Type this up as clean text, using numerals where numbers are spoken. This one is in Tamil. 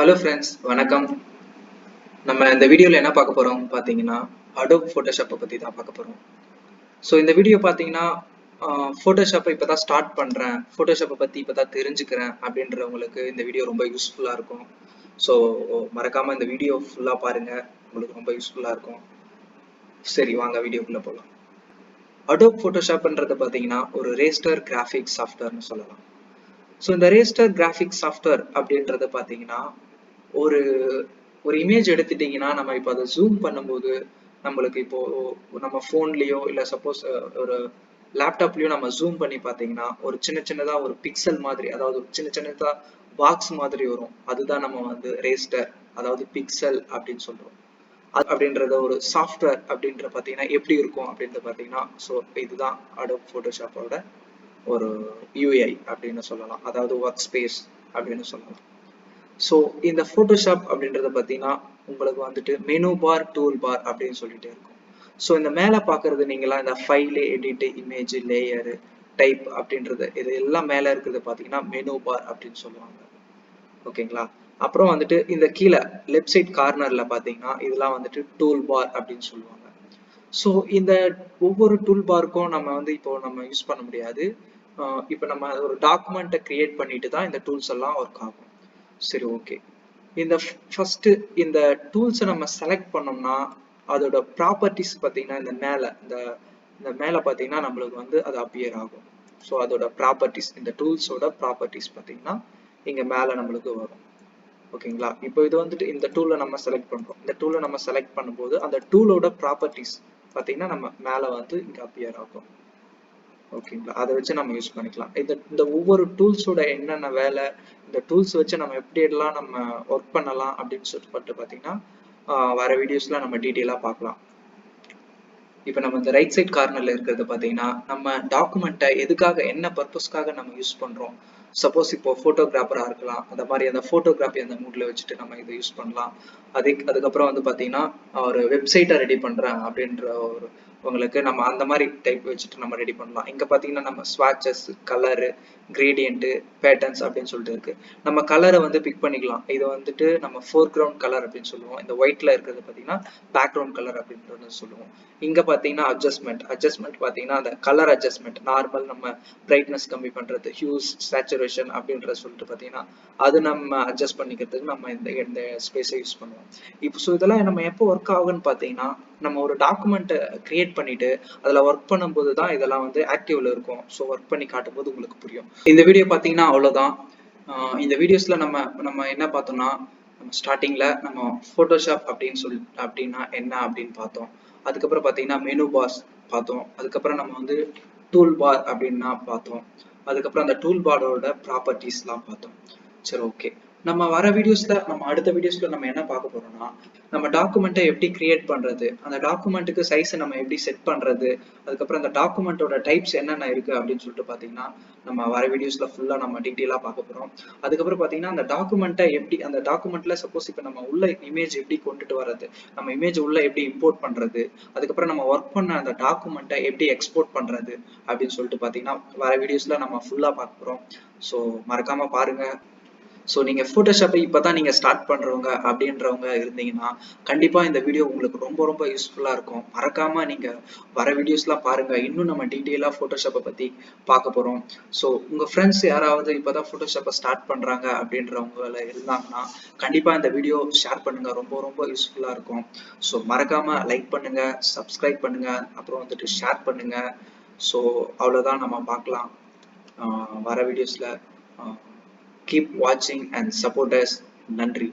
Hello friends, வணக்கம். நம்ம இந்த வீடியோல என்ன பார்க்க போறோம் பாத்தீங்கன்னா Adobe Photoshop பத்தி தான் பார்க்க போறோம். சோ இந்த வீடியோ பாத்தீங்கன்னா Photoshop இப்பதான் ஸ்டார்ட் பண்றேன், Photoshop பத்தி இப்பதான் தெரிஞ்சுக்கிறேன் அப்படின்றவங்களுக்கு இந்த வீடியோ ரொம்ப யூஸ்ஃபுல்லா இருக்கும். சோ மறக்காம இந்த வீடியோ ஃபுல்லா பாருங்க, உங்களுக்கு ரொம்ப யூஸ்ஃபுல்லா இருக்கும். சரி வாங்க வீடியோக்குள்ள போலாம். Adobe Photoshopன்றது பாத்தீங்கன்னா ஒரு ரேஸ்டர் கிராஃபிக்ஸ் சாஃப்ட்வேர்னு சொல்லலாம். சோ இந்த ரேஸ்டர் கிராஃபிக்ஸ் சாஃப்ட்வேர் அப்படின்றது பாத்தீங்கன்னா ஒரு ஒரு இமேஜ் எடுத்துட்டீங்கன்னா நம்ம இப்போ அதை ஜூம் பண்ணும்போது நம்மளுக்கு இப்போ நம்ம போன்லயோ இல்ல சப்போஸ் ஒரு லேப்டாப்லயோ நம்ம ஜூம் பண்ணி பாத்தீங்கன்னா ஒரு சின்னதா ஒரு பிக்சல் மாதிரி, அதாவது சின்னதா பாக்ஸ் மாதிரி வரும். அதுதான் நம்ம வந்து ரேஸ்டர், அதாவது பிக்சல் அப்படின்னு சொல்றோம். அப்படின்றத ஒரு சாஃப்ட்வேர் அப்படின்ற பாத்தீங்கன்னா எப்படி இருக்கும் அப்படின்றது பாத்தீங்கன்னா, ஸோ இதுதான் Adobe Photoshopோட ஒரு UI அப்படின்னு சொல்லலாம், அதாவது ஒர்க் ஸ்பேஸ் அப்படின்னு சொல்லலாம். ஸோ இந்த Photoshop அப்படின்றத பார்த்தீங்கன்னா உங்களுக்கு வந்துட்டு மெனு பார், டூல் பார் அப்படின்னு சொல்லிட்டு இருக்கும். ஸோ இந்த மேலே பார்க்கறது நீங்களாம் இந்த file, edit, image, layer, type அப்படின்றது இது எல்லாம் மேலே இருக்கிறது பார்த்தீங்கன்னா மெனு பார் அப்படின்னு சொல்லுவாங்க. ஓகேங்களா? அப்புறம் வந்துட்டு இந்த கீழே லெஃப்ட் சைட் கார்னர்ல பார்த்தீங்கன்னா இதெல்லாம் வந்துட்டு டூல் பார் அப்படின்னு சொல்லுவாங்க. ஸோ இந்த ஒவ்வொரு டூல் பாருக்கும் நம்ம வந்து இப்போ நம்ம யூஸ் பண்ண முடியாது. இப்போ நம்ம ஒரு டாக்குமெண்ட்டை கிரியேட் பண்ணிட்டு தான் இந்த டூல்ஸ் எல்லாம் ஒர்க் ஆகும். சரி, ஓகே. இந்த ஃபர்ஸ்ட் இந்த டூல்ஸை நம்ம செலக்ட் பண்ணோம்னா அதோட ப்ராப்பர்ட்டிஸ் பார்த்தீங்கன்னா இந்த மேல பார்த்தீங்கன்னா நம்மளுக்கு வந்து அது அப்பியர் ஆகும். ஸோ அதோட ப்ராப்பர்ட்டிஸ், இந்த டூல்ஸோட ப்ராப்பர்ட்டிஸ் பார்த்தீங்கன்னா இங்க மேல நம்மளுக்கு வரும். ஓகேங்களா? இப்போ இது வந்துட்டு இந்த டூலை நம்ம செலக்ட் பண்றோம். இந்த டூலை நம்ம செலக்ட் பண்ணும்போது அந்த டூலோட ப்ராப்பர்ட்டிஸ் பார்த்தீங்கன்னா நம்ம மேல வந்து இங்க அப்பியர் ஆகும். ஓகேங்களா? அதை வச்சு நம்ம யூஸ் பண்ணிக்கலாம். இந்த ஒவ்வொரு டூல்ஸோட என்னென்ன வேலை, இந்த டூல்ஸ் வச்சு நம்ம எப்படி எல்லாம் நம்ம ஒர்க் பண்ணலாம் அப்படின்னு சொல்லிட்டு பார்த்தீங்கன்னா வர வீடியோஸ்ல நம்ம டீட்டெயிலா பார்க்கலாம். இப்போ நம்ம இந்த ரைட் சைட் கார்னர்ல இருக்கிறது பார்த்தீங்கன்னா நம்ம டாக்குமெண்ட்டை எதுக்காக, என்ன பர்பஸ்க்காக நம்ம யூஸ் பண்றோம். சப்போஸ் இப்போ போட்டோகிராஃபரா இருக்கலாம், அந்த மாதிரி அந்த போட்டோகிராஃபி அந்த மூட்ல வச்சுட்டு நம்ம இதை யூஸ் பண்ணலாம். அதுக்கப்புறம் வந்து பார்த்தீங்கன்னா ஒரு வெப்சைட்டை ரெடி பண்றேன் அப்படின்ற ஒரு உங்களுக்கு நம்ம அந்த மாதிரி டைப் வச்சுட்டு நம்ம ரெடி பண்ணலாம். இங்க பாத்தீங்கன்னா நம்ம ஸ்வாட்சஸ், கலரு, கிரேடியன்ட், பேட்டர்ன்ஸ் அப்படின்னு சொல்லிட்டு இருக்கு. நம்ம கலரை வந்து பிக் பண்ணிக்கலாம். இது வந்துட்டு நம்ம ஃபோர் கிரவுண்ட் கலர் அப்படின்னு சொல்லுவோம். இந்த ஒயிட்ல இருக்கிறது பாத்தீங்கன்னா பேக்ரவுண்ட் கலர் அப்படின்றது சொல்லுவோம். இங்க பாத்தீங்கன்னா அட்ஜஸ்ட்மெண்ட் பாத்தீங்கன்னா அந்த கலர் அட்ஜஸ்ட்மெண்ட், நார்மல் நம்ம பிரைட்னஸ் கம்மி பண்றது, ஹியூஸ், சேச்சுரேஷன் அப்படின்றத சொல்லிட்டு பாத்தீங்கன்னா அது நம்ம அட்ஜஸ்ட் பண்ணிக்கிறதுக்கு நம்ம இந்த ஸ்பேஸை யூஸ் பண்ணுவோம். இப்போ இதெல்லாம் நம்ம எப்போ ஒர்க் ஆகுன்னு பாத்தீங்கன்னா நம்ம ஒரு டாக்குமெண்ட் கிரியேட் பண்ணிட்டு அதுல ஒர்க் பண்ணும்போது தான் இதெல்லாம் வந்து ஆக்டிவ்ல இருக்கும். ஸோ ஒர்க் பண்ணி காட்டும் போது உங்களுக்கு புரியும். இந்த வீடியோ பாத்தீங்கன்னா அவ்வளவுதான். இந்த வீடியோஸ்ல நம்ம என்ன பார்த்தோம்னா, நம்ம ஸ்டார்டிங்ல நம்ம போட்டோஷாப் அப்படின்னா என்ன அப்படின்னு பார்த்தோம். அதுக்கப்புறம் பாத்தீங்கன்னா மெனு பார்ஸ் பார்த்தோம். அதுக்கப்புறம் நம்ம வந்து டூல் பார் அப்படின்னா பார்த்தோம். அதுக்கப்புறம் அந்த டூல் பாரோட ப்ராப்பர்ட்டிஸ் எல்லாம் பார்த்தோம். சரி, ஓகே. நம்ம அடுத்த வீடியோஸ்ல நம்ம என்ன பார்க்க போறோம்னா, நம்ம டாக்குமெண்ட்டை எப்படி கிரியேட் பண்றது, அந்த டாக்குமெண்ட்டுக்கு சைஸை நம்ம எப்படி செட் பண்றது, அதுக்கப்புறம் அந்த டாக்குமெண்ட்டோட டைப்ஸ் என்னென்ன இருக்கு அப்படின்னு சொல்லிட்டு பாத்தீங்கன்னா நம்ம வர வீடியோஸ்ல ஃபுல்லா நம்ம டீட்டெயிலா பார்க்க போறோம். அதுக்கப்புறம் பாத்தீங்கன்னா அந்த டாக்குமெண்ட்டை எப்படி, அந்த டாக்குமெண்ட்ல சப்போஸ் இப்போ நம்ம உள்ள இமேஜ் எப்படி கொண்டுட்டு வர்றது, நம்ம இமேஜ் உள்ள எப்படி இம்போர்ட் பண்றது, அதுக்கப்புறம் நம்ம ஒர்க் பண்ண அந்த டாக்குமெண்ட்டை எப்படி எக்ஸ்போர்ட் பண்றது அப்படின்னு சொல்லிட்டு பாத்தீங்கன்னா வர வீடியோஸ்ல நம்ம ஃபுல்லா பார்க்க போறோம். ஸோ மறக்காம பாருங்க. ஸோ நீங்க போட்டோஷாப்பை இப்பதான் நீங்க ஸ்டார்ட் பண்றவங்க அப்படின்றவங்க இருந்தீங்கன்னா கண்டிப்பா இந்த வீடியோ உங்களுக்கு ரொம்ப ரொம்ப யூஸ்ஃபுல்லா இருக்கும். மறக்காம நீங்க வர வீடியோஸ்லாம் பாருங்க. இன்னும் நம்ம டீட்டெயிலா போட்டோஷாப்பை பத்தி பார்க்க போறோம். ஸோ உங்க ஃப்ரெண்ட்ஸ் யாராவது இப்பதான் போட்டோஷாப்பை ஸ்டார்ட் பண்றாங்க அப்படின்றவங்கள இருந்தாங்கன்னா கண்டிப்பா இந்த வீடியோ ஷேர் பண்ணுங்க, ரொம்ப ரொம்ப யூஸ்ஃபுல்லா இருக்கும். ஸோ மறக்காம லைக் பண்ணுங்க, சப்ஸ்கிரைப் பண்ணுங்க, அப்புறம் வந்துட்டு ஷேர் பண்ணுங்க. ஸோ அவ்வளவுதான், நம்ம பார்க்கலாம் வர வீடியோஸ்ல. Keep watching and support us. நன்றி.